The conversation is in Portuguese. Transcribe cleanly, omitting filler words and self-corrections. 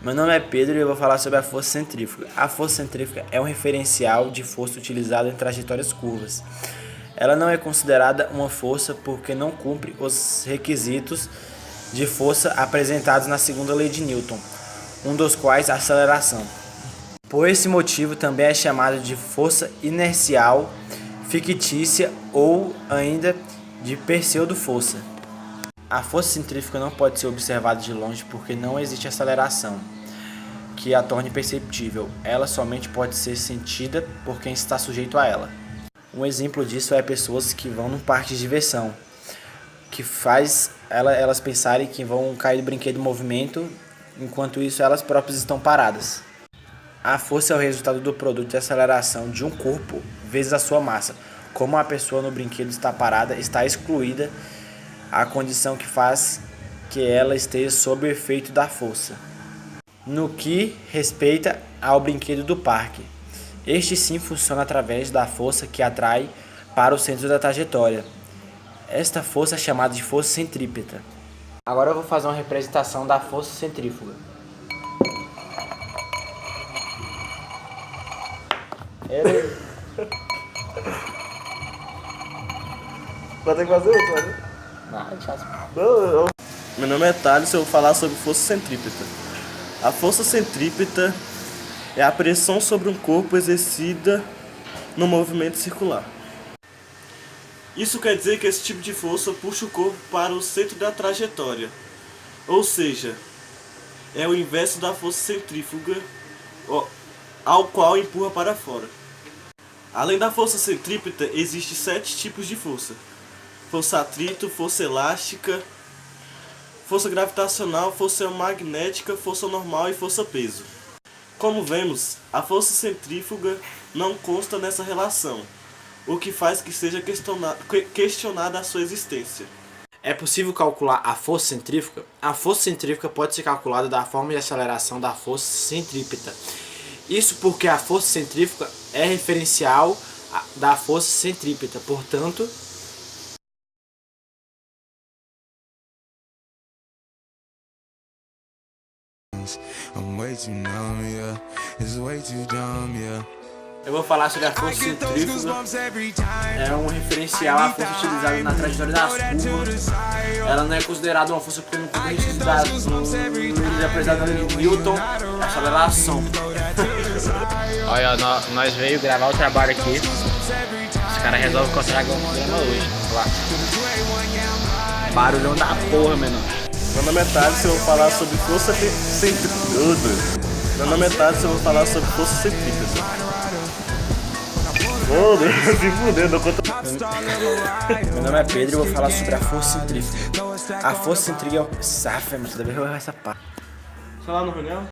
Meu nome é Pedro e eu vou falar sobre a força centrífuga. A força centrífuga é um referencial de força utilizado em trajetórias curvas. Ela não é considerada uma força porque não cumpre os requisitos de força apresentados na segunda lei de Newton, um dos quais a aceleração. Por esse motivo também é chamada de força inercial, fictícia ou ainda de pseudo-força. A força centrífuga não pode ser observada de longe porque não existe aceleração que a torne perceptível. Ela somente pode ser sentida por quem está sujeito a ela. Um exemplo disso é pessoas que vão num parque de diversão, que faz elas pensarem que vão cair do brinquedo em movimento, enquanto isso elas próprias estão paradas. A força é o resultado do produto de aceleração de um corpo vezes a sua massa. Como a pessoa no brinquedo está parada, está excluída a condição que faz que ela esteja sob o efeito da força. No que respeita ao brinquedo do parque, este sim funciona através da força que atrai para o centro da trajetória. Esta força é chamada de força centrípeta. Agora eu vou fazer uma representação da força centrífuga. Vai ter que fazer outra, né? Meu nome é Thales e eu vou falar sobre força centrípeta. A força centrípeta é a pressão sobre um corpo exercida no movimento circular. Isso quer dizer que esse tipo de força puxa o corpo para o centro da trajetória, ou seja, é o inverso da força centrífuga, ao qual empurra para fora. Além da força centrípeta, existem 7 tipos de força: força atrito, força elástica, força gravitacional, força magnética, força normal e força peso. Como vemos, a força centrífuga não consta nessa relação, o que faz que seja questionada a sua existência. É possível calcular a força centrífuga? A força centrífuga pode ser calculada da forma de aceleração da força centrípeta. Isso porque a força centrífuga é referencial da força centrípeta, portanto, eu vou falar sobre a força centrífuga. É um referencial à força utilizada na trajetória das curvas. Ela não é considerada uma força porque não cumpre os requisitos apresentados de Newton, a aceleração. Olha, nós veio gravar o trabalho aqui. Os caras resolvem encontrar alguma problema hoje. Lá. Barulhão da porra, menor. Meu nome é Thales e eu vou falar sobre força centrípeta. Meu nome é Thales e eu vou falar sobre força centrípeta. Se fudendo, Meu nome é Pedro e eu vou falar sobre a força centrífuga. A força centrífuga é o... Safa, mas toda vez eu vou essa pá. Sei lá no reunião?